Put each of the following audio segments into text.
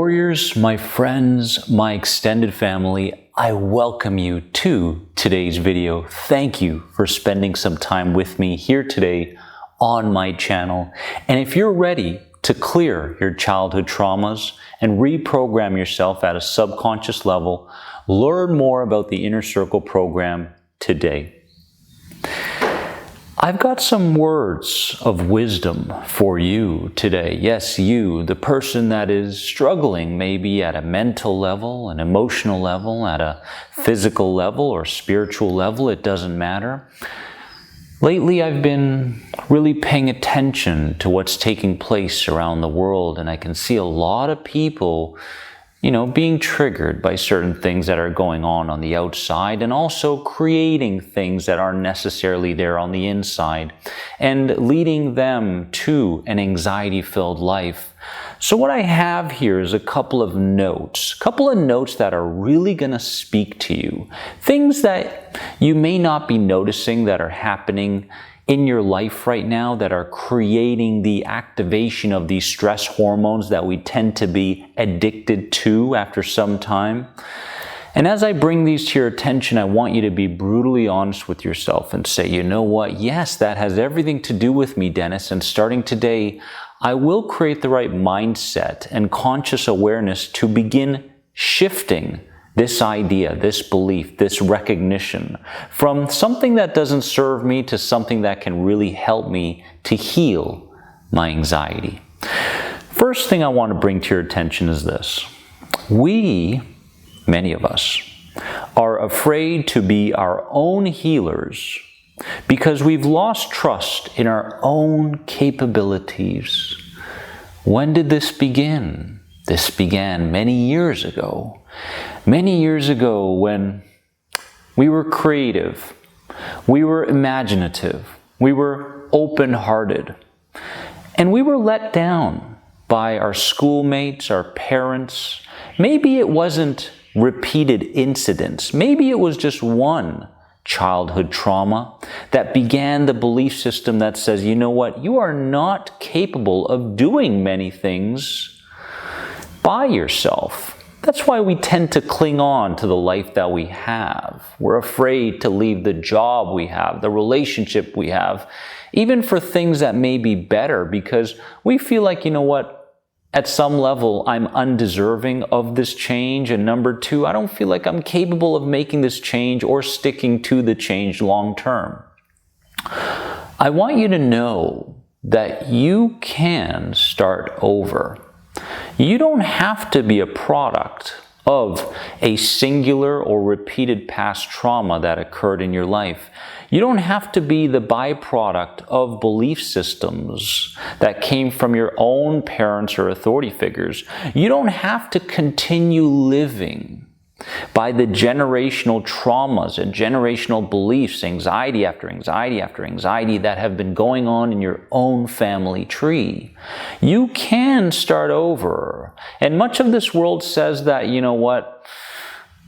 warriors, my friends, my extended family, I welcome you to today's video. Thank you for spending some time with me here today on my channel. And if you're ready to clear your childhood traumas and reprogram yourself at a subconscious level, learn more about the Inner Circle program today. I've got some words of wisdom for you today. Yes, you, the person that is struggling maybe at a mental level, an emotional level, at a physical level or spiritual level, it doesn't matter. Lately, I've been really paying attention to what's taking place around the world, and I can see a lot of people being triggered by certain things that are going on the outside, and also creating things that aren't necessarily there on the inside and leading them to an anxiety-filled life. So what I have here is a couple of notes that are really going to speak to you. Things that you may not be noticing that are happening in your life right now that are creating the activation of these stress hormones that we tend to be addicted to after some time. And as I bring these to your attention, I want you to be brutally honest with yourself and say, you know what? Yes, that has everything to do with me, Dennis. And starting today, I will create the right mindset and conscious awareness to begin shifting this idea, this belief, this recognition from something that doesn't serve me to something that can really help me to heal my anxiety. First thing I want to bring to your attention is this. Many of us, are afraid to be our own healers because we've lost trust in our own capabilities. When did this begin? This began many years ago. Many years ago when we were creative, we were imaginative, we were open-hearted, and we were let down by our schoolmates, our parents. Maybe it wasn't repeated incidents. Maybe it was just one childhood trauma that began the belief system that says, you know what, you are not capable of doing many things by yourself. That's why we tend to cling on to the life that we have. We're afraid to leave the job we have, the relationship we have, even for things that may be better, because we feel like, you know what, at some level, I'm undeserving of this change. And number two, I don't feel like I'm capable of making this change or sticking to the change long term. I want you to know that you can start over. You don't have to be a product of a singular or repeated past trauma that occurred in your life. You don't have to be the byproduct of belief systems that came from your own parents or authority figures. You don't have to continue living by the generational traumas and generational beliefs, anxiety after anxiety after anxiety that have been going on in your own family tree. You can start over. And much of this world says that, you know what,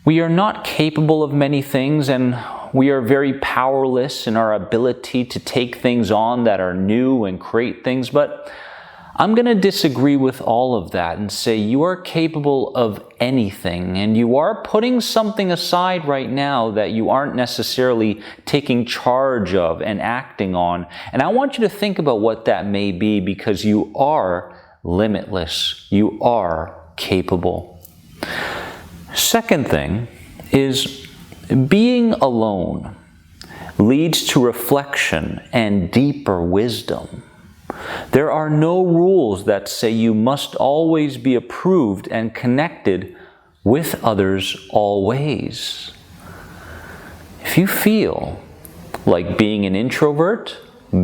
we are not capable of many things and we are very powerless in our ability to take things on that are new and create things. But I'm going to disagree with all of that and say you are capable of anything, and you are putting something aside right now that you aren't necessarily taking charge of and acting on. And I want you to think about what that may be, because you are limitless. You are capable. Second thing is being alone leads to reflection and deeper wisdom. There are no rules that say you must always be approved and connected with others always. If you feel like being an introvert,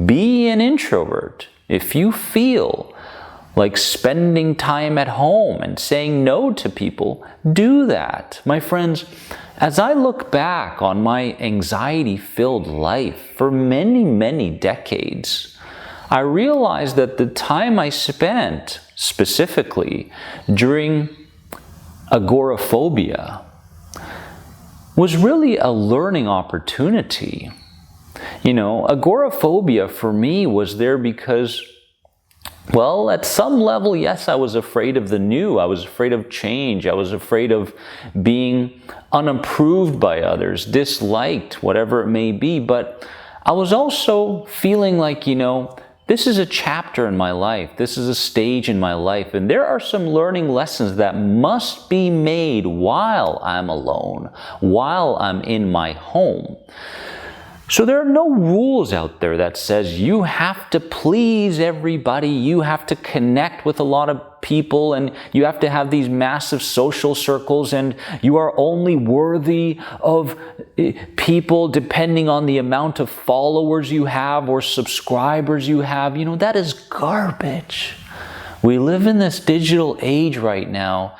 be an introvert. If you feel like spending time at home and saying no to people, do that. My friends, as I look back on my anxiety-filled life for many, many decades, I realized that the time I spent specifically during agoraphobia was really a learning opportunity. Agoraphobia for me was there because Well, at some level, yes, I was afraid of the new. I was afraid of change. I was afraid of being unapproved by others, disliked, whatever it may be. But I was also feeling like, this is a chapter in my life. This is a stage in my life. And there are some learning lessons that must be made while I'm alone, while I'm in my home. So there are no rules out there that says you have to please everybody, you have to connect with a lot of people, and you have to have these massive social circles, and you are only worthy of people depending on the amount of followers you have or subscribers you have. That is garbage. We live in this digital age right now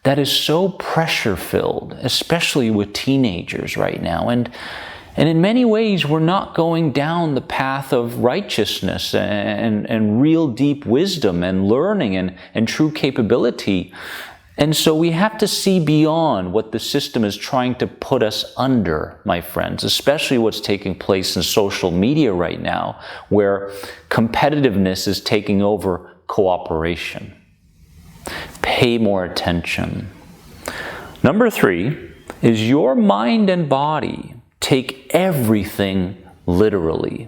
that is so pressure-filled, especially with teenagers right now. And in many ways, we're not going down the path of righteousness and real deep wisdom and learning and true capability. And so we have to see beyond what the system is trying to put us under, my friends, especially what's taking place in social media right now, where competitiveness is taking over cooperation. Pay more attention. Number 3 is your mind and body take everything literally.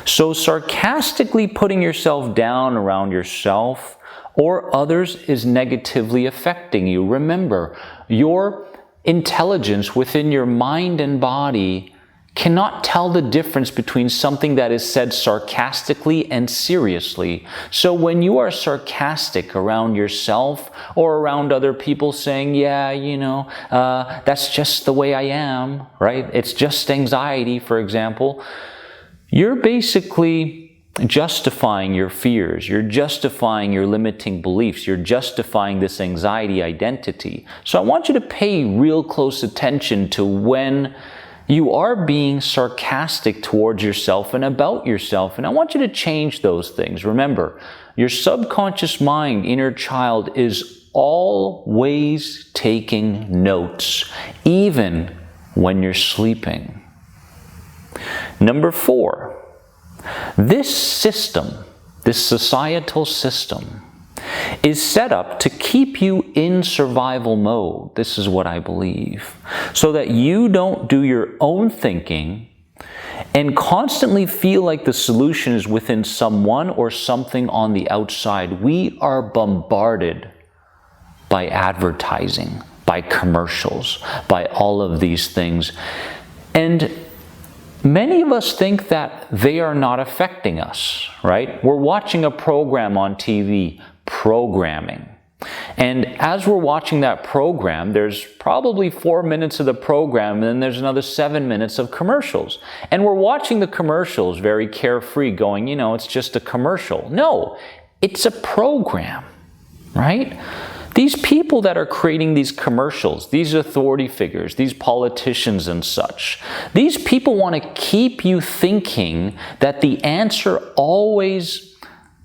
So sarcastically putting yourself down around yourself or others is negatively affecting you. Remember, your intelligence within your mind and body cannot tell the difference between something that is said sarcastically and seriously. So when you are sarcastic around yourself or around other people saying, that's just the way I am, right? It's just anxiety, for example. You're basically justifying your fears. You're justifying your limiting beliefs. You're justifying this anxiety identity. So I want you to pay real close attention to when you are being sarcastic towards yourself and about yourself. And I want you to change those things. Remember, your subconscious mind, inner child, is always taking notes, even when you're sleeping. Number 4, this system, this societal system, is set up to keep you in survival mode. This is what I believe. So that you don't do your own thinking and constantly feel like the solution is within someone or something on the outside. We are bombarded by advertising, by commercials, by all of these things. And many of us think that they are not affecting us, right? We're watching a program on TV, programming. And as we're watching that program, there's probably 4 minutes of the program, and then there's another 7 minutes of commercials. And we're watching the commercials very carefree, going, it's just a commercial. No, it's a program, right? These people that are creating these commercials, these authority figures, these politicians and such, these people want to keep you thinking that the answer always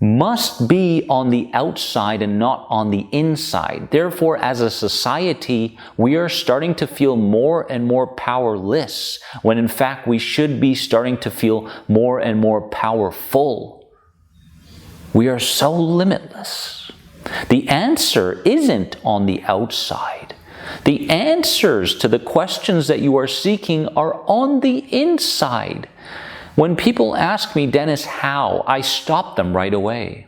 must be on the outside and not on the inside. Therefore, as a society, we are starting to feel more and more powerless, when in fact we should be starting to feel more and more powerful. We are so limitless. The answer isn't on the outside. The answers to the questions that you are seeking are on the inside. When people ask me, Dennis, how? I stop them right away.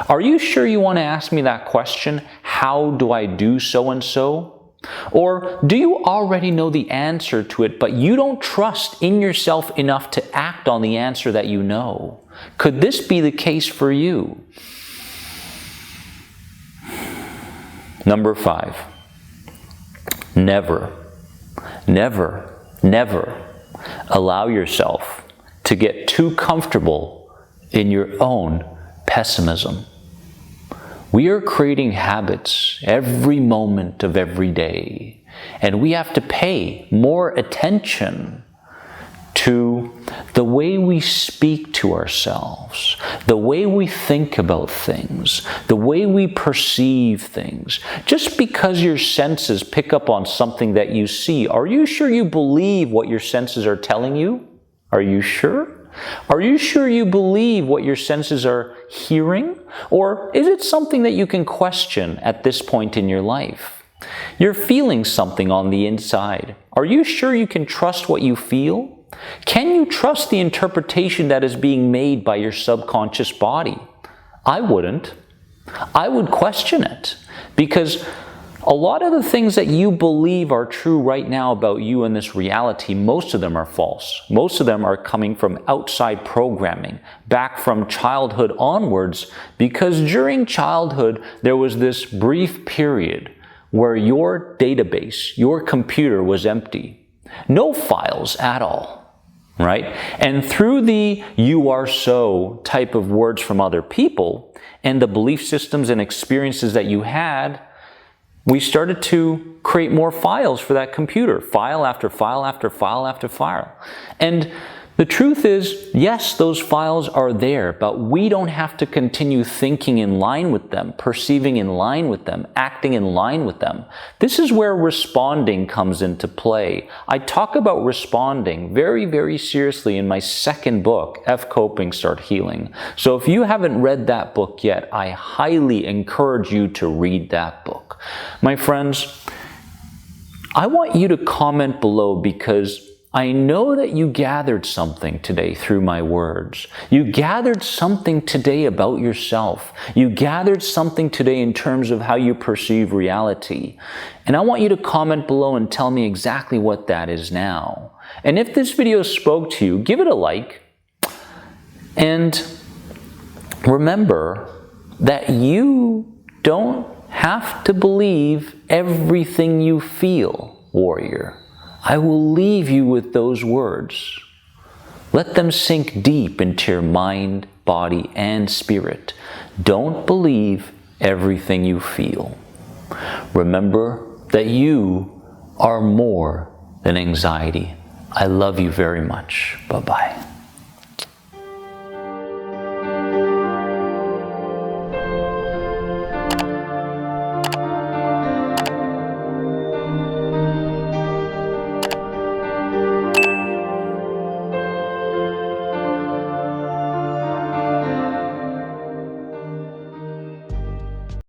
Are you sure you want to ask me that question? How do I do so and so? Or do you already know the answer to it, but you don't trust in yourself enough to act on the answer that you know? Could this be the case for you? Number 5, never allow yourself to get too comfortable in your own pessimism. We are creating habits every moment of every day, and we have to pay more attention to the way we speak to ourselves, the way we think about things, the way we perceive things. Just because your senses pick up on something that you see, are you sure you believe what your senses are telling you? Are you sure? Are you sure you believe what your senses are hearing? Or is it something that you can question at this point in your life? You're feeling something on the inside. Are you sure you can trust what you feel? Can you trust the interpretation that is being made by your subconscious body? I wouldn't. I would question it, because a lot of the things that you believe are true right now about you in this reality, most of them are false. Most of them are coming from outside programming, back from childhood onwards, because during childhood there was this brief period where your database, your computer was empty. No files at all, right? And through the "you are so" type of words from other people and the belief systems and experiences that you had, we started to create more files for that computer, file after file after file after file. And the truth is, yes, those files are there, but we don't have to continue thinking in line with them, perceiving in line with them, acting in line with them. This is where responding comes into play. I talk about responding very, very seriously in my second book, F Coping, Start Healing. So if you haven't read that book yet, I highly encourage you to read that book. My friends, I want you to comment below, because I know that you gathered something today through my words. You gathered something today about yourself. You gathered something today in terms of how you perceive reality. And I want you to comment below and tell me exactly what that is now. And if this video spoke to you, give it a like. And remember that you don't have to believe everything you feel, warrior. I will leave you with those words. Let them sink deep into your mind, body, and spirit. Don't believe everything you feel. Remember that you are more than anxiety. I love you very much. Bye-bye.